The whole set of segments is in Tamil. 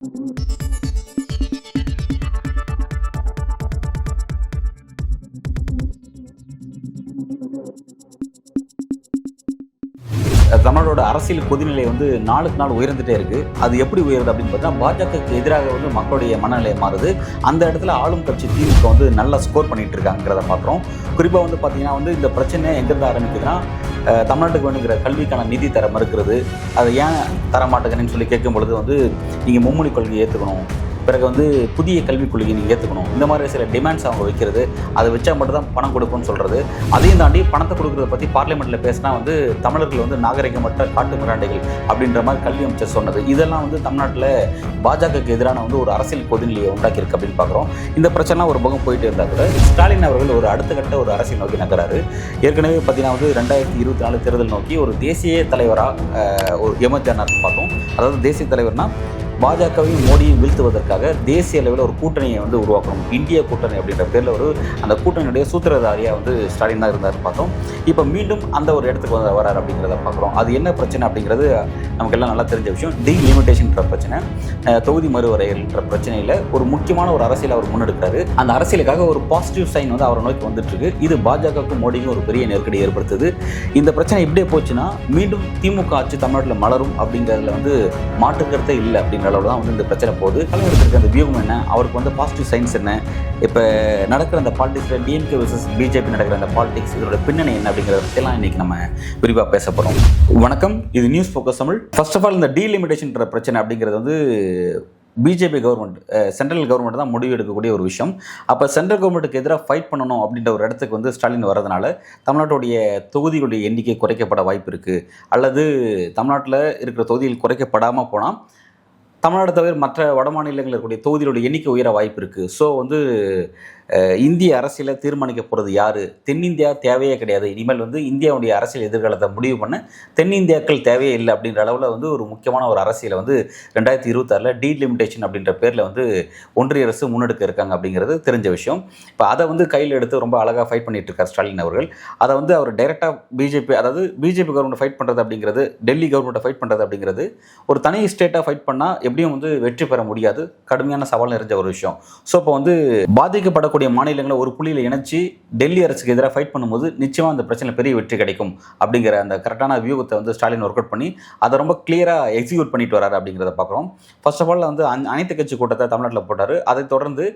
தமிழோட அரசியல் கொதிநிலை நாளுக்கு நாள் உயர்ந்துட்டே இருக்கு. அது எப்படி உயருது அப்படின்னு பார்த்தீங்கன்னா, பாஜகவுக்கு எதிராக மக்களுடைய மனநிலை மாறுது. அந்த இடத்துல ஆளும் கட்சி திமுக நல்லா ஸ்கோர் பண்ணிட்டு இருக்காங்கிறத பார்க்குறோம். குறிப்பாக பார்த்தீங்கன்னா இந்த பிரச்சனை எங்கேருந்து ஆரம்பிக்குதுன்னா, தமிழ்நாட்டுக்கு வேணுங்கிற கல்விக்கான நிதி தர மறுக்கிறது. அதை ஏன் தர மாட்டேங்கிறேன்னு சொல்லி கேட்கும் பொழுது நீங்கள் மும்மொழி கொள்கையை ஏற்றுக்கணும், பிறகு புதிய கல்விக் கொள்கையை நீங்கள் ஏற்றுக்கணும், இந்த மாதிரி சில டிமாண்ட்ஸ் அவங்க வைக்கிறது. அதை வச்சா மட்டும் தான் பணம் கொடுக்கும்னு சொல்கிறது. அதையும் தாண்டி பணத்தை கொடுக்குறத பற்றி பார்லிமெண்ட்டில் பேசினா தமிழர்கள் நாகரிகமற்ற காட்டு மிராண்டைகள் அப்படின்ற மாதிரி கல்வி அமைச்சர் சொன்னது. இதெல்லாம் தமிழ்நாட்டில் பாஜகவுக்கு எதிரான ஒரு அரசியல் கொதிநிலையை உண்டாக்கியிருக்கு அப்படின்னு பார்க்குறோம். இந்த பிரச்சனைலாம் ஒரு பக்கம் போயிட்டு இருந்தால் கூட ஸ்டாலின் அவர்கள் ஒரு அடுத்த கட்ட ஒரு அரசியல் நோக்கி நகராரு. ஏற்கனவே பார்த்தீங்கன்னா 2024 தேர்தல் நோக்கி ஒரு தேசிய தலைவராக ஒரு எமர்ஜென்சி பார்த்தோம். அதாவது தேசிய தலைவர்னா பாஜகவையும் மோடியும் வீழ்த்துவதற்காக தேசிய அளவில் ஒரு கூட்டணியை உருவாக்கணும், இந்திய கூட்டணி அப்படின்ற பேரில் அந்த கூட்டணியுடைய சூத்திரதாரியாக ஸ்டாலின் தான் இருந்தார் பார்த்தோம். இப்போ மீண்டும் அந்த ஒரு இடத்துக்கு வராரு அப்படிங்கிறத பார்க்குறோம். அது என்ன பிரச்சனை அப்படிங்கிறது நமக்கு எல்லாம் நல்லா தெரிஞ்ச விஷயம். டீலிமிட்டேஷன்ற பிரச்சனை, தொகுதி மறுவரையல்ன்ற பிரச்சனையில் ஒரு முக்கியமான ஒரு அரசியல் அவர் முன்னெடுக்கிறாரு. அந்த அரசியலுக்காக ஒரு பாசிட்டிவ் சைன் அவரை நோக்கி வந்துட்டு இருக்கு. இது பாஜகவுக்கும் மோடிக்கும் ஒரு பெரிய நெருக்கடி ஏற்படுத்துது. இந்த பிரச்சனை இப்படியே போச்சுன்னா மீண்டும் திமுக ஆட்சி தமிழ்நாட்டில் மலரும் அப்படிங்கிறதுல மாற்றுக்கிறதே இல்லை அப்படிங்கிற அளவு தான் இந்த பிரச்சனை போகுது. தலைவருக்கு அந்த வியூகம் என்ன, அவருக்கு பாசிட்டிவ் சைன்ஸ் என்ன, இப்போ நடக்கிற அந்த பாலிடிக்ஸில் டிஎம்கே வர்சஸ் பிஜேபி நடக்கிற அந்த பாலிடிக்ஸ், இதோட பின்னணி என்ன அப்படிங்கிறத பற்றிலாம் இன்றைக்கி நம்ம விரிவாக பேச போகிறோம். வணக்கம், இது news focus Tamil. First of all, இந்த டீலிமிட்டேஷன்ற பிரச்சனை அப்படிங்கிறது பிஜேபி கவர்மெண்ட், சென்ட்ரல் கவர்மெண்ட் தான் முடிவு எடுக்கக்கூடிய ஒரு விஷயம். அப்போ சென்ட்ரல் கவர்மெண்ட்டுக்கு எதிராக ஃபைட் பண்ணணும் அப்படின்ற ஒரு இடத்துக்கு ஸ்டாலின் வரதுனால தமிழ்நாட்டுடைய தொகுதிகளுடைய எண்ணிக்கை குறைக்கப்பட வாய்ப்பு இருக்குது. அல்லது தமிழ்நாட்டில் இருக்கிற தொகுதிகள் குறைக்கப்படாமல் போனால் தமிழ்நாடு தவிர மற்ற வட மாநிலங்களில் இருக்கக்கூடிய தொகுதிகளுடைய எண்ணிக்கை உயர வாய்ப்பு இருக்குது. ஸோ இந்திய அரசியலை தீர்மானிக்க போகிறது யார்? தென்னிந்தியா தேவையே கிடையாது. இனிமேல் இந்தியாவுடைய அரசியல் எதிர்காலத்தை முடிவு பண்ண தென்னிந்தியாக்கள் தேவையே இல்லை அப்படின்ற அளவில் ஒரு முக்கியமான ஒரு அரசியலை 2026 டீலிமிட்டேஷன் அப்படின்ற பேரில் ஒன்றிய அரசு முன்னெடுக்க இருக்காங்க அப்படிங்கிறது தெரிஞ்ச விஷயம். இப்போ அதை கையில் எடுத்து ரொம்ப அழகாக ஃபைட் பண்ணிட்டு இருக்கார் ஸ்டாலின் அவர்கள். அதை அவர் டைரெக்டாக பிஜேபி, அதாவது பிஜேபி கவர்மெண்ட் ஃபைட் பண்ணுறது அப்படிங்கிறது, டெல்லி கவர்மெண்ட்டை ஃபைட் பண்ணுறது அப்படிங்கிறது ஒரு தனி ஸ்டேட்டாக ஃபைட் பண்ணால் எப்படியும் வெற்றி பெற முடியாது. கடுமையான சவால் நிறைஞ்ச ஒரு விஷயம். ஸோ இப்போ பாதிக்கப்படக்கூடிய மாநிலங்களை ஒரு புள்ளியில் இணைச்சி டெல்லி அரசுக்கு எதிராக ஃபைட் பண்ணும்போது நிச்சயமாக அந்த பிரச்சனை பெரிய வெற்றி கிடைக்கும் அப்படிங்கிற அந்த கரெக்டான வியூகத்தை ஸ்டாலின் ஒர்க் அவுட் பண்ணி அதை ரொம்ப கிளியராக எக்ஸிக்யூட் பண்ணிட்டு வராரு அப்படிங்கிறத பார்க்குறோம். ஃபர்ஸ்ட் ஆஃப் ஆல் அனைத்து கட்சி கூட்டத்தை தமிழ்நாட்டில் போட்டார். அதை தொடர்ந்து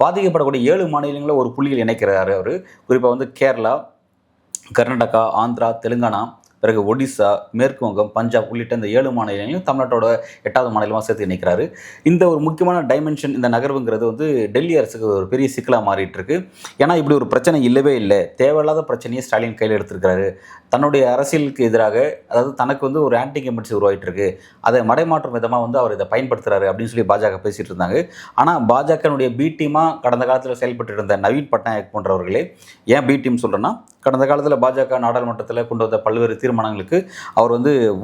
பாதிக்கப்படக்கூடிய 7 மாநிலங்களை ஒரு புள்ளியில் இணைக்கிறாரு அவர். குறிப்பாக கேரளா, கர்நாடகா, ஆந்திரா, தெலுங்கானா, பிறகு ஒடிசா, மேற்கு வங்கம், பஞ்சாப் உள்ளிட்ட இந்த 7 மாநிலங்களையும் தமிழ்நாட்டோட 8வது மாநிலமாக சேர்த்து நிற்கிறாரு. இந்த ஒரு முக்கியமான டைமென்ஷன், இந்த நகர்வுங்கிறது டெல்லி அரசுக்கு ஒரு பெரிய சிக்கலாக மாறிட்டு இருக்கு. ஏன்னா இப்படி ஒரு பிரச்சனை இல்லவே இல்லை. தேவையில்லாத பிரச்சனையை ஸ்டாலின் கையில் எடுத்திருக்கிறாரு. தன்னுடைய அரசியலுக்கு எதிராக, அதாவது தனக்கு ஒரு ஆன்டி கமெண்ட்ஸ் உருவாகிட்டு இருக்கு, அதை மடைமாற்றும் விதமாக அவர் இதை பயன்படுத்துகிறாரு அப்படின்னு சொல்லி பாஜக பேசிகிட்டு இருந்தாங்க. ஆனால் பாஜகனுடைய பி டீமாக கடந்த காலத்தில் செயல்பட்டு இருந்த நவீன் பட்நாயக் போன்றவர்களே, ஏன் பி டீம் சொல்கிறேன்னா, கடந்த காலத்தில் பாஜக நாடாளுமன்றத்தில் கொண்டு வந்த பல்வேறு தீர்மானங்களுக்கு அவர்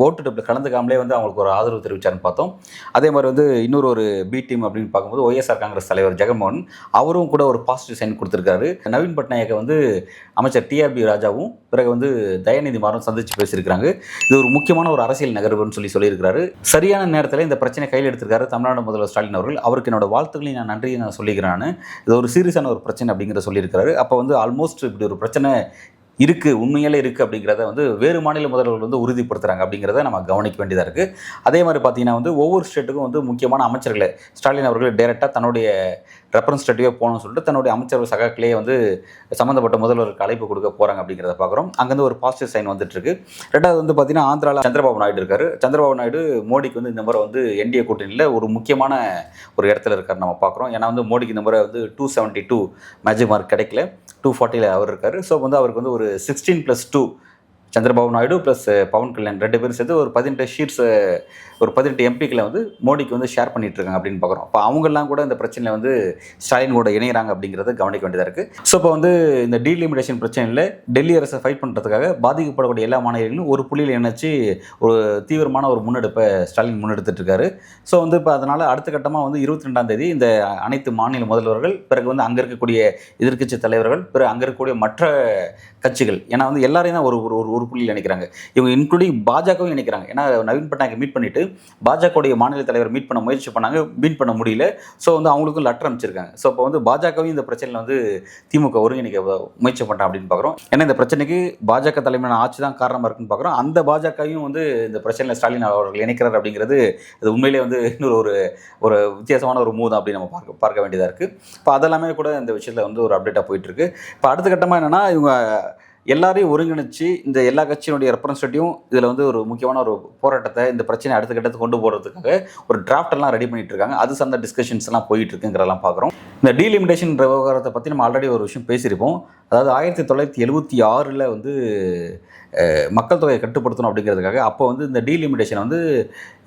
ஓட்டு கலந்துக்காமலே அவங்களுக்கு ஒரு ஆதரவு தெரிவித்தார்னு பார்த்தோம். அதே மாதிரி இன்னொரு ஒரு பி டீம் அப்படின்னு பார்க்கும்போது ஒய்எஸ்ஆர் காங்கிரஸ் தலைவர் ஜெகன்மோகன், அவரும் கூட ஒரு பாசிட்டிவ் சைன் கொடுத்துருக்காரு. நவீன் பட்நாயக்கை அமைச்சர் டிஆர்பி ராஜாவும் பிறகு தயாநிதி மாறன் சந்தித்து பேசியிருக்கிறாங்க. இது ஒரு முக்கியமான ஒரு அரசியல் நகர்வுன்னு சொல்லியிருக்கிறாரு. சரியான நேரத்தில் இந்த பிரச்சனை கையில் எடுத்திருக்காரு தமிழ்நாடு முதல்வர் ஸ்டாலின் அவர்கள். அவருக்கு என்னோட வாழ்த்துக்களை நான் நன்றியை சொல்லிக்கிறேன். இது ஒரு சீரியஸான ஒரு பிரச்சனை அப்படிங்கிறத சொல்லியிருக்கிறாரு. அப்போ ஆல்மோஸ்ட் இப்படி ஒரு பிரச்சனை இருக்குது, உண்மையிலே இருக்குது அப்படிங்கிறத வேறு மாநில முதல்வர்கள் உறுதிப்படுத்துகிறாங்க அப்படிங்கிறத நம்ம கவனிக்க வேண்டியதாக இருக்குது. அதே மாதிரி பார்த்தீங்கன்னா ஒவ்வொரு ஸ்டேட்டுக்கும் முக்கியமான அமைச்சர்களை ஸ்டாலின் அவர்கள் டைரெக்டாக தன்னுடைய ரெப்ரசன்டேட்டிவாக போகணும்னு சொல்லிட்டு தன்னுடைய அமைச்சர்கள் சகாக்களே சம்மந்தப்பட்ட முதல்வருக்கு அழைப்பு கொடுக்க போகிறாங்க அப்படிங்கிறத பார்க்குறோம். அங்கேருந்து ஒரு பாசிட்டிவ் சைன் வந்துட்டுருக்கு. ரெண்டாவது பார்த்தீங்கன்னா ஆந்திராவில் சந்திரபாபு நாயுடு இருக்கார். சந்திரபாபு நாயுடு மோடிக்கு இந்த முறை என்டிஏ கூட்டணியில் ஒரு முக்கியமான ஒரு இடத்துல இருக்கார் நம்ம பார்க்குறோம். ஏன்னா மோடிக்கு இந்த முறை 272 மேஜிக் மார்க் கிடைக்கல, 240 அவர் இருக்கார். ஸோ அவருக்கு ஒரு 16+2 சந்திரபாபு நாயுடு ப்ளஸ் பவன் கல்யாண் 2 பேரும் சேர்த்து ஒரு 18 ஷீட்ஸ், ஒரு 18 எம்பிக்களை மோடிக்கு ஷேர் பண்ணிட்டு இருக்காங்க அப்படின்னு பார்க்குறோம். அப்போ அவங்கெல்லாம் கூட இந்த பிரச்சனையில் ஸ்டாலின் கூட இணைகிறாங்க அப்படிங்கிறத கவனிக்க வேண்டியதாக இருக்குது. ஸோ இப்போ இந்த டீலிமிட்டேஷன் பிரச்சனையில் டெல்லி அரசை ஃபைட் பண்ணுறதுக்காக பாதிக்கப்படக்கூடிய எல்லா மாநிலங்களும் ஒரு புள்ளியில் இணைச்சி ஒரு தீவிரமான ஒரு முன்னெடுப்பை ஸ்டாலின் முன்னெடுத்துட்டு இருக்காரு. ஸோ இப்போ அதனால் அடுத்த கட்டமாக 22ஆம் தேதி இந்த அனைத்து மாநில முதல்வர்கள், பிறகு அங்கே இருக்கக்கூடிய எதிர்க்கட்சி தலைவர்கள், பிறகு அங்கே இருக்கக்கூடிய மற்ற கட்சிகள், ஏன்னா எல்லாரையும் தான் ஒரு ஒரு புள்ளியில் இணைக்கிறாங்க. இவங்க இன்க்ளூடிங் பாஜகவும் இணைக்கிறாங்க. ஏன்னா நவீன் பட்நாயக் மீட் பண்ணிட்டு பாஜகவுடைய மாநில தலைவர் மீட் பண்ண முயற்சி பண்ணாங்க, மீட் பண்ண முடியல. ஸோ வந்து அவங்களுக்கும் லெட்டர் அனுப்பிச்சிருக்காங்க. ஸோ இப்போ வந்து பாஜகவும் இந்த பிரச்சனையில் வந்து திமுக ஒருங்கிணைக்க முயற்சி பண்ணுறான் அப்படின்னு பார்க்குறோம். ஏன்னா இந்த பிரச்சனைக்கு பாஜக தலைமையான ஆட்சி தான் காரணமாக இருக்குன்னு பார்க்குறோம். அந்த பாஜகவும் வந்து இந்த பிரச்சனையில் ஸ்டாலின் அவர்கள் இணைக்கிறார் அப்படிங்கிறது அது உண்மையிலே வந்து இன்னொரு ஒரு வித்தியாசமான ஒரு மூவ் தான் அப்படின்னு நம்ம பார்க்க வேண்டியதாக இருக்குது. இப்போ அதெல்லாமே கூட இந்த விஷயத்தில் வந்து ஒரு அப்டேட்டாக போயிட்டுருக்கு. இப்போ அடுத்த கட்டமாக என்னென்னா, இவங்க எல்லாரையும் ஒருங்கிணைச்சு இந்த எல்லா கட்சியினுடைய ரெப்ரஸன்டேட்டிவும் இதில் வந்து ஒரு முக்கியமான ஒரு போராட்டத்தை இந்த பிரச்சனை அடுத்த கட்டத்துக்கு கொண்டு போகிறதுக்காக ஒரு டிராஃப்ட் எல்லாம் ரெடி பண்ணிட்டு இருக்காங்க. அது சார்ந்த டிஸ்கஷன்ஸ் எல்லாம் போயிட்டு இருக்குங்கிறதெல்லாம் பார்க்குறோம். இந்த டீலிமிடேஷன் விவகாரத்தை பற்றி நம்ம ஆல்ரெடி ஒரு விஷயம் பேசியிருப்போம். அதாவது 1976 வந்து மக்கள் தொகையை கட்டுப்படுத்தணும் அப்படிங்கிறதுக்காக அப்போ வந்து இந்த டீலிமிடேஷனை வந்து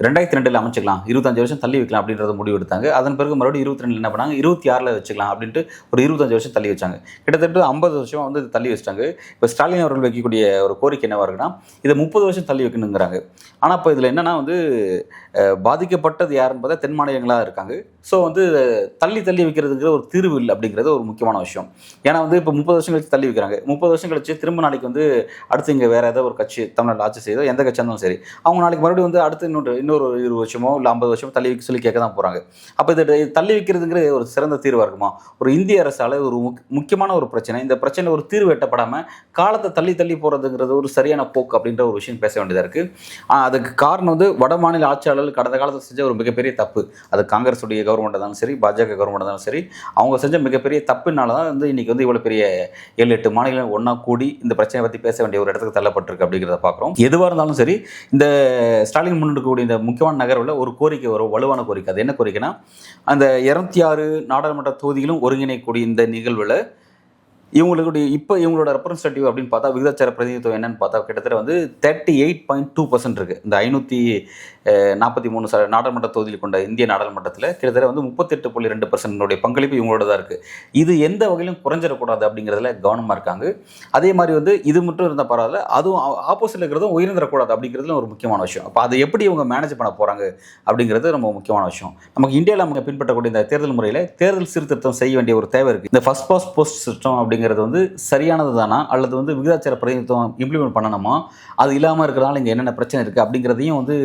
2002 அமைச்சிக்கலாம், 25 வருஷம் தள்ளி வைக்கலாம் அப்படின்றத முடிவு எடுத்தாங்க. அதன் பிறகு மறுபடியும் 22 என்ன பண்ணாங்க, 26 வச்சுக்கலாம் அப்படின்ட்டு ஒரு 25 வருஷம் தள்ளி வச்சாங்க. கிட்டத்தட்ட 50 வருஷமாக வந்து தள்ளி வச்சிட்டாங்க. இப்போ ஸ்டாலின் அவர்கள் வைக்கக்கூடிய ஒரு கோரிக்கை என்னவாக இருக்குன்னா, இதை 30 வருஷம் தள்ளி வைக்கணுங்கிறாங்க. ஆனால் இப்போ இதில் என்னென்னா வந்து பாதிக்கப்பட்டது யாருன்னு பார்த்தா தென் மாநிலங்களாக இருக்காங்க. ஸோ வந்து தள்ளி வைக்கிறதுங்கிற ஒரு தீர்வு இல்லை அப்படிங்கிறது ஒரு முக்கியமான விஷயம். ஏன்னா வந்து இப்போ 30 வருஷம் கழிச்சு தள்ளி வைக்கிறாங்க. 30 வருஷம் கழிச்சு திரும்ப நாளைக்கு வந்து அடுத்து இங்கே வேறு ஏதாவது ஒரு கட்சி தமிழ்நாட்டில் ஆட்சி செய்தோ எந்த கட்சியாக இருந்தாலும் சரி, அவங்க நாளைக்கு மறுபடியும் வந்து அடுத்து இன்னொரு 20 வருஷமோ இல்லை 50 வருஷமோ தள்ளி வைக்க சொல்லி கேட்க தான் போகிறாங்க. அப்போ இதை தள்ளி வைக்கிறதுங்கிற ஒரு சிறந்த தீர்வாக இருக்குமா? ஒரு இந்திய அரசால் ஒரு முக்கியமான ஒரு பிரச்சனை, இந்த பிரச்சனை ஒரு தீர்வு எட்டப்படாமல் காலத்தை தள்ளி போகிறதுங்கிறது ஒரு சரியான போக்கு அப்படின்ற ஒரு விஷயம் பேச வேண்டியதாக இருக்குது. அதுக்கு காரணம் வந்து வட மாநில ஆட்சியாளர்கள் கடந்த காலத்தில் செஞ்ச ஒரு மிகப்பெரிய தப்பு. அது காங்கிரஸுடைய கவர்மெண்ட் இருந்தாலும் சரி, பாஜக கவர்மெண்ட் இருந்தாலும் சரி, அவங்க செஞ்ச மிகப்பெரிய தப்புனால தான் வந்து இன்றைக்கி வந்து இவ்வளோ பெரிய 7-8 மாநிலம் ஒன்றா கூடி இந்த பிரச்சனையை பற்றி பேச வேண்டிய ஒரு இடத்துக்கு தள்ளப்பட்டிருக்கு அப்படிங்கிறத பார்க்குறோம். எதுவாக இருந்தாலும் சரி, இந்த ஸ்டாலின் முன்னெடுக்கக்கூடிய இந்த முக்கியமான நகர்வில் ஒரு கோரிக்கை வரும், வலுவான கோரிக்கை. அது என்ன கோரிக்கைனா, அந்த 206 நாடாளுமன்ற தொகுதிகளும் ஒருங்கிணைக்கக்கூடிய இந்த நிகழ்வில் இவங்களோட ரெப்ரஸன்டேட்டிவ் அப்படின்னு பார்த்தா விகிதாச்சார பிரதிநிதித்துவம் என்னன்னு பார்த்தா கிட்டத்தட்ட வந்து 38.2% இருக்குது. இந்த 543 நாடாளுமன்ற தொகுதியில் கொண்ட இந்திய நாடாளுமன்றத்தில் கிட்டத்தட்ட வந்து 38.2% பங்களிப்பு இவங்களோட தான் இருக்குது. இது எந்த வகையிலும் குறைஞ்சிடக்கூடாது அப்படிங்கிறதுல கவனமாக இருக்காங்க. அதே மாதிரி வந்து இது மட்டும் இருந்தால் பரவாயில்ல, அதுவும் ஆப்போசிட்டில் இருக்கிறதும் உயர்ந்துடக்கூடாது அப்படிங்கிறதுல ஒரு முக்கியமான விஷயம். அப்போ அதை எப்படி இவங்க மேனேஜ் பண்ண போகிறாங்க அப்படிங்கிறது ரொம்ப முக்கியமான விஷயம். நமக்கு இந்தியாவில் நம்ம பின்பற்றக்கூடிய இந்த தேர்தல் முறையில் தேர்தல் சீர்திருத்தம் செய்ய வேண்டிய ஒரு தேவை இருக்குது. இந்த ஃபர்ஸ்ட் பாஸ்ட் போஸ்ட் சிஸ்டம் அப்படிங்கிறது வந்து சரியானது தானா, அல்லது வந்து விகிதாச்சார பிரதிநிதித்துவம் இம்ப்ளிமெண்ட் பண்ணணுமா, அது இல்லாமல் இருக்கிறதால இங்கே என்னென்ன பிரச்சனை இருக்குது அப்படிங்கிறதையும் வந்து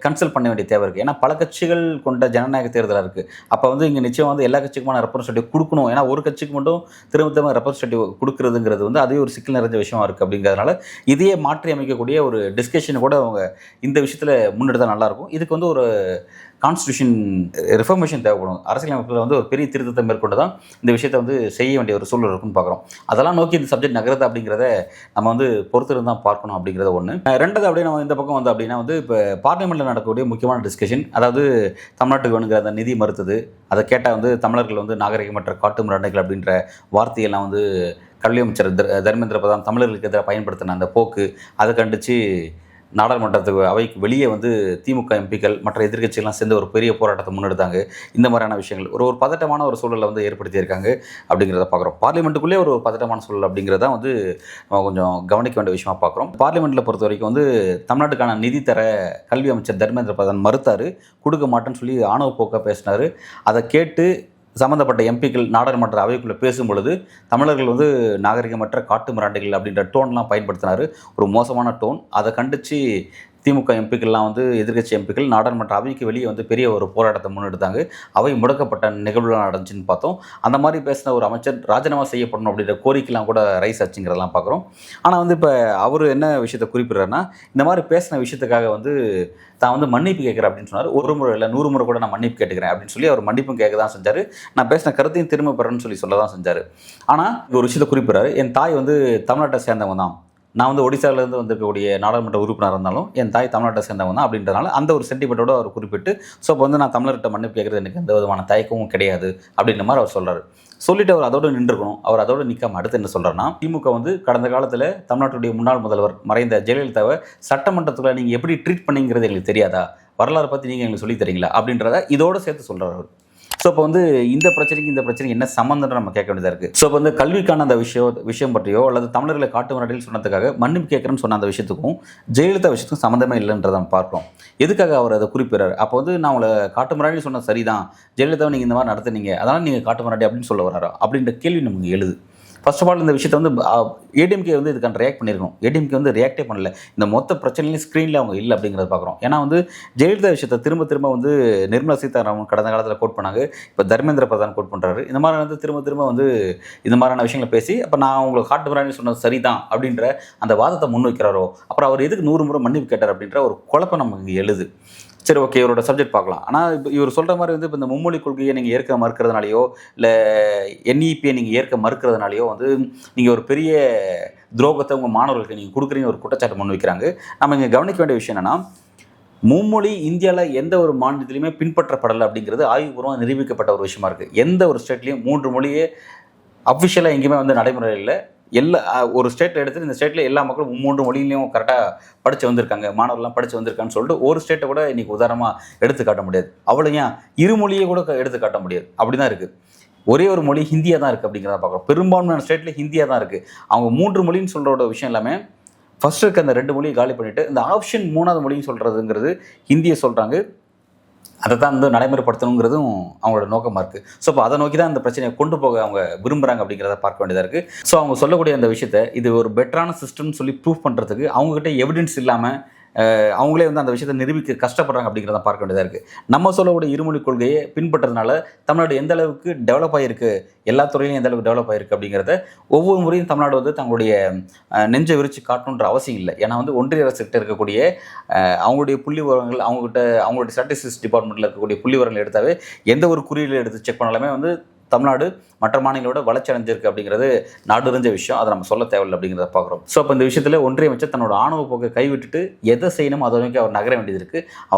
கன்சல்ட் பண்ண வேண்டிய தேவை இருக்குது. ஏன்னா பல கட்சிகள் கொண்ட ஜனநாயக தேர்தலாக இருக்குது. அப்போ வந்து இங்கே நிச்சயம் வந்து எல்லா கட்சிக்குமான ரெப்ரஸன்டேட்டிவ் கொடுக்கணும். ஏன்னா ஒரு கட்சிக்கு மட்டும் திரும்ப ரெப்ரஸன்டேட்டிவ் கொடுக்குறதுங்கிறது வந்து அதே ஒரு சிக்கல் நிறைஞ்ச விஷயமா இருக்குது. அப்படிங்கிறதுனால இதையே மாற்றி அமைக்கக்கூடிய ஒரு டிஸ்கஷன் கூட அவங்க இந்த விஷயத்தில் முன்னெடுத்தால் நல்லாயிருக்கும். இதுக்கு வந்து ஒரு கான்ஸ்டியூஷன் ரிஃபர்மேஷன் தேவைப்படும். அரசியலமைப்பில் வந்து ஒரு பெரிய திருத்தத்தை மேற்கொண்டு தான் இந்த விஷயத்தை வந்து செய்ய வேண்டிய ஒரு சூழல் இருக்குன்னு பார்க்குறோம். அதெல்லாம் நோக்கி இந்த சப்ஜெக்ட் நகருது அப்படிங்கிறத நம்ம வந்து பொறுத்திருந்து தான் பார்க்கணும் அப்படிங்கிறத ஒன்று. ரெண்டாவது அப்படியே நம்ம இந்த பக்கம் வந்து அப்படின்னா வந்து இப்போ பார்லிமெண்ட்டில் நடக்கக்கூடிய முக்கியமான டிஸ்கஷன், அதாவது தமிழ்நாட்டுக்கு வேணுங்கிற அந்த நிதி மறுத்தது, அதை கேட்டால் வந்து தமிழர்கள் வந்து நாகரிகமற்ற காட்டு மிராண்டைகள் அப்படின்ற வார்த்தையெல்லாம் வந்து கல்வி அமைச்சர் தர்மேந்திர பிரதான் தமிழர்களுக்கு எதிராக பயன்படுத்தின அந்த போக்கு, அதை கண்டித்து நாடாளுமன்றத்துக்கு அவைக்கு வெளியே வந்து திமுக எம்பிக்கள் மற்ற எதிர்க்கட்சிகள்லாம் சேர்ந்து ஒரு பெரிய போராட்டத்தை முன்னெடுத்தாங்க. இந்த மாதிரியான விஷயங்கள் ஒரு பதட்டமான ஒரு சூழலை வந்து ஏற்படுத்தியிருக்காங்க அப்படிங்கிறத பார்க்குறோம். பார்லிமெண்ட்டுக்குள்ளே ஒரு பதட்டமான சூழல் அப்படிங்கிறத வந்து நம்ம கொஞ்சம் கவனிக்க வேண்டிய விஷயமா பார்க்குறோம். பார்லிமெண்ட்டில் பொறுத்த வரைக்கும் வந்து தமிழ்நாட்டுக்கான நிதி தர கல்வி அமைச்சர் தர்மேந்திர பிரதான் மறுத்தார், கொடுக்க மாட்டேன்னு சொல்லி ஆணவ போக்காக பேசினார். அதை கேட்டு சம்மந்தப்பட்ட எம்பிக்கள் நாடாளுமன்ற அவைக்குள்ளே பேசும் பொழுது தமிழர்கள் வந்து நாகரிகமற்ற காட்டு மிராண்டிகள் அப்படின்ற டோன்லாம் பயன்படுத்தினார். ஒரு மோசமான டோன். அதை கண்டித்து திமுக எம்பிக்கள்லாம் வந்து எதிர்க்கட்சி எம்பிக்கள் நாடாளுமன்ற அவைக்கு வெளியே வந்து பெரிய ஒரு போராட்டத்தை முன்னெடுத்தாங்க. அவை முடக்கப்பட்ட நிகழ்வுலாம் நடந்துச்சுன்னு பார்த்தோம். அந்த மாதிரி பேசின ஒரு அமைச்சர் ராஜினாமா செய்யப்படணும் அப்படின்ற கோரிக்கைலாம் கூட ரைஸ் ஆச்சுங்கிறதெல்லாம் பார்க்குறோம். ஆனால் வந்து இப்போ அவர் என்ன விஷயத்தை குறிப்பிட்றாருன்னா, இந்த மாதிரி பேசின விஷயத்துக்காக வந்து தான் வந்து மன்னிப்பு கேட்குறேன் அப்படின்னு சொன்னார். ஒரு முறை இல்லை 100 முறை கூட நான் மன்னிப்பு கேட்டுக்கிறேன் அப்படின்னு சொல்லி அவர் மன்னிப்பும் கேட்க தான் செஞ்சார். நான் பேசின கருத்தையும் திரும்ப பெறேன்னு சொல்ல தான் செஞ்சார். ஆனால் ஒரு விஷயத்தை குறிப்பிட்றாரு, என் தாய் வந்து தமிழ்நாட்டை சேர்ந்தவங்க தான், நான் வந்து ஒடிசாவிலேருந்து வந்திருக்கக்கூடிய நாடாளுமன்ற உறுப்பினர் இருந்தாலும் என் தாய் தமிழ்நாட்டை சேர்ந்தவங்க தான் அப்படின்றதுனால அந்த ஒரு சென்டிமெண்ட்டோடு அவர் குறிப்பிட்டு, ஸோ இப்போ வந்து நான் தமிழர்கிட்ட மன்னிப்பு கேட்குறது எனக்கு எந்த விதமான தயக்கமும் கிடையாது அப்படின்ற மாதிரி அவர் சொல்கிறார். சொல்லிட்டு அவர் அதோடு நின்றுக்கணும். அவர் அதோடு நிற்காம அடுத்து என்ன சொல்கிறாருன்னா, திமுக வந்து கடந்த காலத்தில் தமிழ்நாட்டுடைய முன்னாள் முதல்வர் மறைந்த ஜெயலலிதாவை சட்டமன்றத்தில் நீங்கள் எப்படி ட்ரீட் பண்ணிங்கிறது எங்களுக்கு தெரியாதா, வரலாறு பற்றி நீங்கள் எங்களுக்கு சொல்லித் தரீங்களா அப்படின்றத இதோடு சேர்த்து சொல்கிறார் அவர். ஸோ இப்போ வந்து இந்த பிரச்சனைக்கு என்ன சம்மந்தம் நம்ம கேட்க வேண்டியதாக இருக்குது. ஸோ இப்போ வந்து கல்விக்கான அந்த விஷயம் பற்றியோ அல்லது தமிழர்களை காட்டு மிராண்டிகள் சொன்னதுக்காக மன்னிப்பு கேட்குறேன்னு சொன்ன அந்த விஷயத்துக்கும் ஜெயலலிதா விஷயத்துக்கும் சம்மந்தமே இல்லைன்றதை நம்ம பார்க்குறோம். எதுக்காக அவர் அதை குறிப்பிட்றாரு? அப்போ வந்து நான் உங்களை காட்டு மிராண்டி சொன்ன சரிதான், ஜெயலலிதாவை நீங்கள் இந்த மாதிரி நடத்துனீங்க, அதனால் நீங்கள் காட்டு மிராண்டி அப்படின்னு சொல்ல வராரா அப்படின்ற கேள்வி நமக்கு எழுது. ஃபர்ஸ்ட் ஆஃப் ஆல் இந்த விஷயத்தை வந்து ஏடிஎம்கே வந்து இதுக்கான ரியாக்ட் பண்ணியிருக்கணும். ஏடிஎம்கே வந்து ரியாக்டே பண்ணல. இந்த மொத்த பிரச்சனையிலையும் ஸ்க்ரீனில் அவங்க இல்லை அப்படிங்கிறத பார்க்குறோம். ஏன்னா வந்து ஜெயலலிதா விஷயத்தை திரும்ப திரும்ப வந்து நிர்மலா சீதாராமன் கடந்த காலத்தில் கோட் பண்ணாங்க. இப்போ தர்மேந்திர பிரதான் கோட் பண்ணுறாரு. இந்த மாதிரி வந்து திரும்ப திரும்ப வந்து இந்த மாதிரியான விஷயங்களை பேசி அப்போ நான் உங்களுக்கு காட்டுமிரான்னு சொன்னது சரிதான் அப்படின்ற அந்த வாதத்தை முன்வைக்கிறாரோ, அப்புறம் அவர் எதுக்கு 100 முறை மன்னிப்பு கேட்டார் அப்படின்ற ஒரு குழப்பம் நமக்கு இங்கே எழுது. சரி, ஓகே, இவரோட சப்ஜெக்ட் பார்க்கலாம். ஆனால் இப்போ இவர் சொல்கிற மாதிரி வந்து இப்போ இந்த மும்மொழி கொள்கையை நீங்கள் ஏற்க மறுக்கிறதுனாலையோ இல்லை என்இபியை நீங்கள் ஏற்க மறுக்கிறதுனாலையோ வந்து நீங்கள் ஒரு பெரிய துரோகத்தை உங்கள் மாணவர்களுக்கு நீங்கள் கொடுக்குறீங்க ஒரு குற்றச்சாட்டு முன் வைக்கிறாங்க. நம்ம இங்கே கவனிக்க வேண்டிய விஷயம் என்னென்னா, மும்மொழி இந்தியாவில் எந்த ஒரு மாநிலத்திலையுமே பின்பற்றப்படலை அப்படிங்கிறது ஆய்வுபூர்வமாக நிரூபிக்கப்பட்ட ஒரு விஷயமா இருக்குது. எந்த ஒரு ஸ்டேட்லேயும் 3 மொழியே அஃபிஷியலாக எங்கேயுமே வந்து நடைமுறையில் இல்லை. ஒரு ஸ்டேட்டில் எடுத்து இந்த ஸ்டேட்டில் எல்லா மக்களும் 3 மொழியிலையும் கரெக்டாக படித்து வந்திருக்காங்க, மாணவர்கள்லாம் படித்து வந்திருக்கான்னு சொல்லிட்டு ஒரு ஸ்டேட்டை கூட இன்றைக்கி உதாரணமாக எடுத்து காட்ட முடியாது. அவ்வளோ ஏன் இருமொழியை கூட எடுத்து காட்ட முடியாது. அப்படி தான் இருக்குது. ஒரே ஒரு மொழி ஹிந்தியாக தான் இருக்குது அப்படிங்கிறத பார்க்குறோம். பெரும்பான்மையான ஸ்டேட்டில் ஹிந்தியாக தான் இருக்குது. அவங்க 3 மொழின்னு சொல்கிறோட விஷயம் எல்லாமே ஃபஸ்ட்டு இருக்க அந்த 2 மொழியை காலி பண்ணிவிட்டு இந்த ஆப்ஷன் 3வது மொழின்னு சொல்கிறதுங்கிறது ஹிந்தியை சொல்கிறாங்க. அதை தான் வந்து நடைமுறைப்படுத்தணுங்கிறதும் அவங்களோட நோக்கமாக இருக்குது. ஸோ இப்போ அதை நோக்கி தான் இந்த பிரச்சனையை கொண்டு போக அவங்க விரும்புகிறாங்க அப்படிங்கிறத பார்க்க வேண்டியதாக இருக்குது. ஸோ அவங்க சொல்லக்கூடிய அந்த விஷயத்தை இது ஒரு பெட்டரான சிஸ்டம்னு சொல்லி ப்ரூவ் பண்ணுறதுக்கு அவங்ககிட்ட எவிடன்ஸ் இல்லாமல் அவங்களே வந்து அந்த விஷயத்தை நிரூபிக்க கஷ்டப்படுறாங்க அப்படிங்கிறத பார்க்க வேண்டியதாக இருக்குது. நம்ம சொல்லக்கூடிய இருமொழி கொள்கையை பின்பற்றதுனால தமிழ்நாடு எந்த அளவுக்கு டெவலப் ஆகிருக்கு, எல்லா துறையிலையும் எந்த அளவுக்கு டெவலப் ஆகிருக்கு அப்படிங்கிறத ஒவ்வொரு முறையும் தமிழ்நாடு வந்து தங்களுடைய நெஞ்சை விரித்து காட்டணுன்ற அவசியம் இல்லை. ஏன்னா வந்து ஒன்றிய அரசுகிட்ட இருக்கக்கூடிய அவங்களுடைய புள்ளி விவரங்கள், அவங்களுடைய ஸ்டாட்டிஸ்டிக்ஸ் டிபார்ட்மெண்ட்டில் இருக்கக்கூடிய புள்ளி விவரங்கள் எடுத்தாவே எந்த ஒரு குறியீடு எடுத்து செக் பண்ணாலுமே வந்து தமிழ்நாடு மற்ற மாநிலங்களோட வளர்ச்சி அடைஞ்சிருக்கு அப்படிங்கிறது நாடுறிஞ்ச விஷயம். அதை நம்ம சொல்ல தேவையில்லை அப்படிங்கிறத பார்க்குறோம். ஸோ அப்போ இந்த விஷயத்தில் ஒன்றிய அமைச்சர் தன்னோட ஆணவ போக்கை கைவிட்டுட்டு எதை செய்யணும் அதை நோக்கி அவர் நகர வேண்டியது இருக்குது.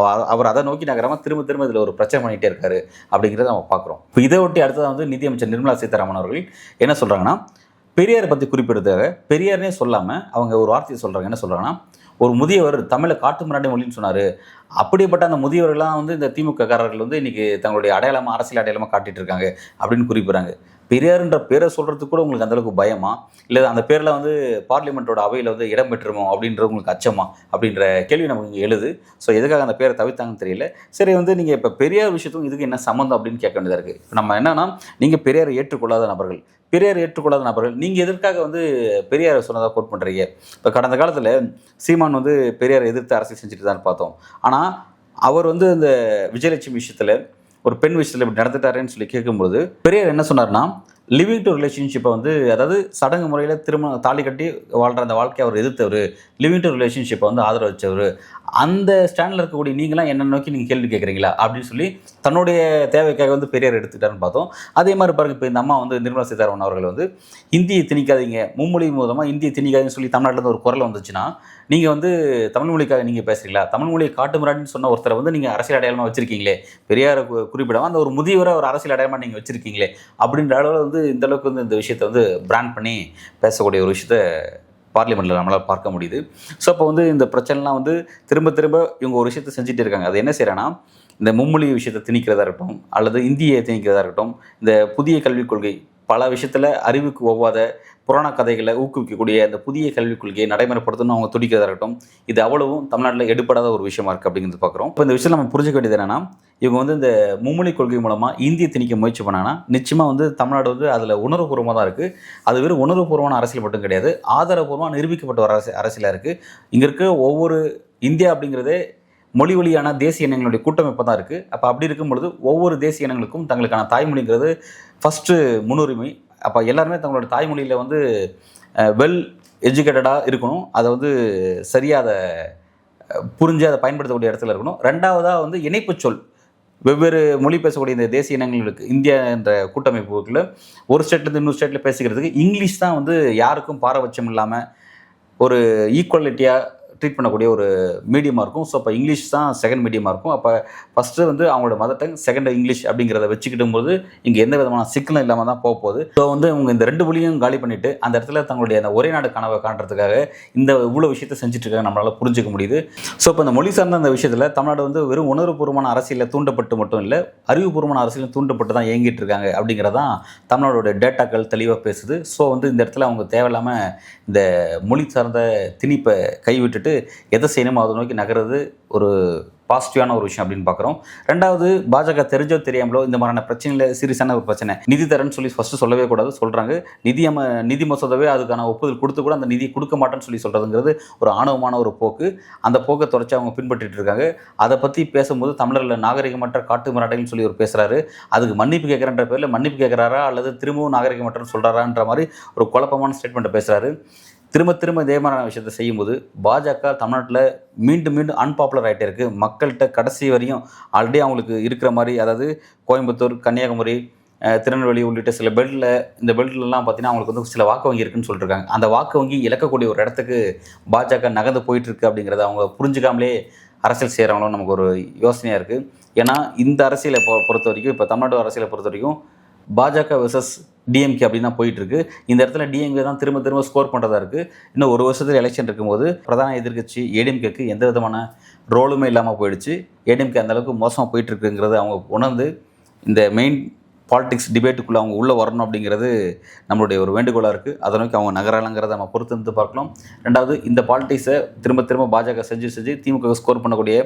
அவர் அதை நோக்கி நகராமல் திரும்ப திரும்ப இதில் ஒரு பிரச்சனை பண்ணிகிட்டே இருக்காரு அப்படிங்கிறத நம்ம பார்க்குறோம். இப்போ இதை ஒட்டி அடுத்ததாக வந்து நிதியமைச்சர் நிர்மலா சீதாராமன் அவர்கள் என்ன சொல்கிறாங்கன்னா, பெரியாரை பற்றி குறிப்பிடுறதாக பெரியார்னே சொல்லாமல் அவங்க ஒரு வார்த்தையை சொல்கிறாங்க. என்ன சொல்கிறாங்கன்னா, ஒரு முதியவர் தமிழை காட்டுமிராண்டி மொழின்னு சொன்னார். அப்படிப்பட்ட அந்த முதியவர்கள்லாம் வந்து இந்த திமுக காரர்கள் வந்து இன்றைக்கி தங்களுடைய அடையாளமாக, அரசியல் அடையாளமாக காட்டிகிட்டு இருக்காங்க அப்படின்னு குறிப்பிட்றாங்க. பெரியார்ன்ற பேரை சொல்கிறதுக்கு கூட உங்களுக்கு அந்தளவுக்கு பயமா, இல்லை அந்த பேரில் வந்து பார்லிமெண்ட்டோட அவையில் வந்து இடம் பெற்றுமோ அப்படின்றது உங்களுக்கு அச்சமா அப்படின்ற கேள்வி நமக்கு இங்கே எழுது. ஸோ எதுக்காக அந்த பேரை தவிர்த்தாங்கன்னு தெரியல. சரி, வந்து நீங்கள் இப்போ பெரியார் விஷயத்துக்கும் இதுக்கு என்ன சம்மந்தம் அப்படின்னு கேட்க வேண்டியதாக இருக்குது. இப்போ நம்ம என்னன்னா, நீங்கள் பெரியாரை ஏற்றுக்கொள்ளாத நபர்கள், நீங்கள் எதற்காக வந்து பெரியாரை சொன்னதாக கோட் பண்ணுறீங்க? இப்போ கடந்த காலத்தில் சீமான் வந்து பெரியாரை எதிர்த்து அரசியல் செஞ்சுட்டு தான் பார்த்தோம். ஆனால் அவர் வந்து இந்த விஜயலட்சுமி விஷயத்தில் ஒரு பெண் விஷயத்தில் இப்படி நடந்துட்டாருன்னு சொல்லி கேட்கும்போது பெரியார் என்ன சொன்னார்னா, லிவிங் டு ரிலேஷன்ஷிப்பை வந்து, அதாவது சடங்கு முறையில் திருமணம் தாலி கட்டி வாழ்கிற அந்த வாழ்க்கையை அவர் எதிர்த்தவர், லிவிங் டு ரிலேஷன்ஷிப்பை வந்து ஆதரவு வச்சவர். அந்த ஸ்டாண்டில் இருக்கக்கூடிய நீங்களாம் என்ன நோக்கி நீங்கள் கேள்வி கேட்குறீங்களா அப்படின்னு சொல்லி தன்னுடைய தேவைக்காக வந்து பெரியார் எடுத்துக்கிட்டாருன்னு பார்த்தோம். அதே மாதிரி பாருங்கள், இப்போ இந்த அம்மா வந்து நிர்மலா சீதாராமன் அவர்கள் வந்து ஹிந்தியை திணிக்காதீங்க, மும்மொழி மூலமாக இந்தியை திணிக்காதீங்கன்னு சொல்லி தமிழ்நாட்டிலேருந்து ஒரு குரல் வந்துச்சுன்னா, நீங்கள் வந்து தமிழ் மொழிக்காக நீங்கள் பேசுகிறீங்களா? தமிழ் மொழியை காட்டுமிராண்டின்னு சொன்ன ஒருத்தரை வந்து நீங்கள் அரசியல் அடையாளமாக வச்சுருக்கீங்களே, பெரியாரை குறிப்பிடாமல் அந்த ஒரு முதியவரை ஒரு அரசியல் அடையாளமாக நீங்கள் வச்சுருக்கீங்களே அப்படின்ற அளவில் வந்து இந்த அளவுக்கு வந்து இந்த விஷயத்தை வந்து பிராண்ட் பண்ணி பேசக்கூடிய ஒரு விஷயத்தை பார்லிமெண்ட்டில் நம்மளால் பார்க்க முடியுது. ஸோ அப்போ வந்து இந்த பிரச்சனைலாம் வந்து திரும்ப திரும்ப இவங்க ஒரு விஷயத்தை செஞ்சுட்டு இருக்காங்க. அது என்ன செய்கிறாங்கன்னா, இந்த மும்மொழி விஷயத்தை திணிக்கிறதா இருக்கட்டும், அல்லது இந்தியை திணிக்கிறதா இருக்கட்டும், இந்த புதிய கல்விக் கொள்கை பல விஷயத்தில் அறிவுக்கு ஒவ்வாத புராண கதைகளை ஊக்குவிக்கக்கூடிய அந்த புதிய கல்விக் கொள்கையை நடைமுறைப்படுத்தணும் அவங்க துடிக்கிறதா இருக்கட்டும், இது அவ்வளவும் தமிழ்நாட்டில் எடுப்படாத ஒரு விஷயமா இருக்குது அப்படிங்கிறது பார்க்குறோம். இப்போ இந்த விஷயம் நம்ம புரிஞ்சுக்க வேண்டியது என்னென்னா, இவங்க வந்து இந்த மும்மொழி கொள்கை மூலமாக இந்தியை திணிக்க முயற்சி பண்ணாங்கன்னா நிச்சயமாக வந்து தமிழ்நாடு வந்து அதில் உணர்வுபூர்வமாக தான் இருக்குது. அது வெறும் உணர்வுபூர்வமான அரசியல் மட்டும் கிடையாது, ஆதாரபூர்வமாக நிரூபிக்கப்பட்ட ஒரு அரசியலாக இருக்குது. இங்கே இருக்க ஒவ்வொரு இந்தியா அப்படிங்கிறதே மொழி வழியான தேசிய இனங்களுடைய கூட்டமைப்பு தான் இருக்குது. அப்போ அப்படி இருக்கும் பொழுது ஒவ்வொரு தேசிய இனங்களுக்கும் தங்களுக்கான தாய்மொழிங்கிறது ஃபஸ்ட்டு முன்னுரிமை. அப்போ எல்லாருமே தங்களோட தாய்மொழியில் வந்து வெல் எஜுகேட்டடாக இருக்கணும், அதை வந்து சரியாக அதை புரிஞ்சு அதை பயன்படுத்தக்கூடிய இடத்துல இருக்கணும். ரெண்டாவதாக வந்து இணைப்பு சொல், வெவ்வேறு மொழி பேசக்கூடிய இந்த தேசிய இனங்களுக்கு இந்தியா என்ற கூட்டமைப்புகளில் ஒரு ஸ்டேட்லேருந்து இன்னொரு ஸ்டேட்டில் பேசிக்கிறதுக்கு இங்கிலீஷ் தான் வந்து யாருக்கும் பாரபட்சம் இல்லாமல் ஒரு ஈக்குவாலிட்டியாக ட்ரீட் பண்ணக்கூடிய ஒரு மீடியமாக இருக்கும். ஸோ அப்போ இங்கிலீஷ் தான் செகண்ட் மீடியமாக இருக்கும். அப்போ ஃபஸ்ட்டு வந்து அவங்களோட மதர் டங், செகண்ட் இங்கிலீஷ் அப்படிங்கிறத வச்சுக்கிட்டும் போது இங்கே எந்த விதமான சிக்கலும் இல்லாமல் தான் போக போகுது. ஸோ வந்து அவங்க இந்த 2 மொழியும் காலி பண்ணிவிட்டு அந்த இடத்துல தங்களுடைய அந்த ஒரே நாடு கனவை காட்டுறதுக்காக இந்த இவ்வளோ விஷயத்தை செஞ்சுட்டு இருக்காங்க, நம்மளால் புரிஞ்சிக்க முடியுது. ஸோ இப்போ இந்த மொழி சார்ந்த அந்த விஷயத்தில் தமிழ்நாடு வந்து வெறும் உணர்வுபூர்வமான அரசியலில் தூண்டப்பட்டு மட்டும் இல்லை, அறிவுபூர்வமான அரசியலும் தூண்டப்பட்டு தான் இயங்கிட்டு இருக்காங்க அப்படிங்கிறதான் தமிழ்நாடோட டேட்டாக்கள் தெளிவாக பேசுது. ஸோ வந்து இந்த இடத்துல அவங்க தேவையில்லாமல் இந்த மொழி சார்ந்த திணிப்பை கைவிட்டுட்டு எதை செய்யணுமோ அதை நோக்கி நகர்றது ஒரு பாசிட்டிவான ஒரு விஷயம் அப்படின்னு பார்க்குறோம். ரெண்டாவது, பாஜக தெரிஞ்சோ தெரியாமலோ இந்த மாதிரியான பிரச்சனையில் சீரியஸான ஒரு பிரச்சனை நிதி தரேன்னு சொல்லி ஃபஸ்ட்டு சொல்லவே கூடாது, சொல்கிறாங்க. நிதி மசோதாவே அதுக்கான ஒப்புதல் கொடுத்து கூட அந்த நிதி கொடுக்க மாட்டேன்னு சொல்லி சொல்கிறதுங்கிறது ஒரு ஆணவமான ஒரு போக்கு. அந்த போக்கை தொடர்ச்சி அவங்க பின்பற்றிட்டு இருக்காங்க. அதை பற்றி பேசும்போது தமிழரில் நாகரிகமற்ற காட்டு மிராட்டைன்னு சொல்லி ஒரு பேசுகிறாரு. அதுக்கு மன்னிப்பு கேட்குறன்ற பேரில் மன்னிப்பு கேட்குறாரா அல்லது திரும்பவும் நாகரிகமற்றன்னு சொல்கிறாரான்ற மாதிரி ஒரு குழப்பமான ஸ்டேட்மெண்ட்டை பேசுகிறாரு. திரும்ப இதே மாதிரியான விஷயத்தை செய்யும்போது பாஜக தமிழ்நாட்டில் மீண்டும் அன்பாப்புலர் ஆகிட்டே இருக்குது. மக்கள்கிட்ட கடைசி வரையும் ஆல்ரெடி அவங்களுக்கு இருக்கிற மாதிரி, அதாவது கோயம்புத்தூர், கன்னியாகுமரி, திருநெல்வேலி உள்ளிட்ட சில இந்த பெல்ட்லலாம் பார்த்தீங்கன்னா அவங்களுக்கு வந்து சில வாக்கு வங்கி இருக்குன்னு சொல்லியிருக்காங்க. அந்த வாக்கு வங்கி இழக்கக்கூடிய ஒரு இடத்துக்கு பாஜக நகர்ந்து போயிட்டுருக்கு அப்படிங்கிறத அவங்க புரிஞ்சுக்காமலே அரசியல் செய்கிறவங்களும் நமக்கு ஒரு யோசனையாக இருக்குது. ஏன்னா இந்த அரசியலை பொறுத்த வரைக்கும், இப்போ தமிழ்நாடு அரசியலை பொறுத்த வரைக்கும் பாஜக வெர்சஸ் டிஎம்கே அப்படின்னு தான் போயிட்டுருக்கு. இந்த இடத்துல டிஎம்கே தான் திரும்ப ஸ்கோர் பண்ணுறதா இருக்குது. இன்னும் ஒரு வருஷத்தில் எலெக்ஷன் இருக்கும்போது பிரதான எதிர்க்கட்சி ஏடிஎம்கேக்கு எந்த விதமான ரோலுமே இல்லாமல் போயிடுச்சு. ஏடிஎம்கே அந்தளவுக்கு மோசமாக போயிட்டுருக்குங்கிறத அவங்க உணர்ந்து இந்த மெயின் பாலிடிக்ஸ் டிபேட்டுக்குள்ளே அவங்க உள்ளே வரணும் அப்படிங்கிறது நம்மளுடைய ஒரு வேண்டுகோளாக இருக்குது. அதை நோக்கி அவங்க நகராலங்கிறத நம்ம பொறுத்து பார்க்கலாம். ரெண்டாவது, இந்த பாலிடிக்ஸை திரும்ப பாஜக செஞ்சு திமுக ஸ்கோர் பண்ணக்கூடிய,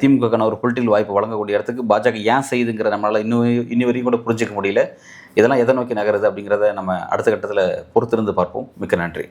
திமுகக்கான ஒரு பொலிட்டிக்கல் வாய்ப்பு வழங்கக்கூடிய இடத்துக்கு பாஜக ஏன் செய்யுதுங்கிற நம்மளால் இன்னி வரைக்கும் கூட புரிஞ்சிக்க முடியல. இதெல்லாம் எதை நோக்கி நகருது அப்படிங்கிறத நம்ம அடுத்த கட்டத்தில் பொறுத்திருந்து பார்ப்போம். மிக்க நன்றி.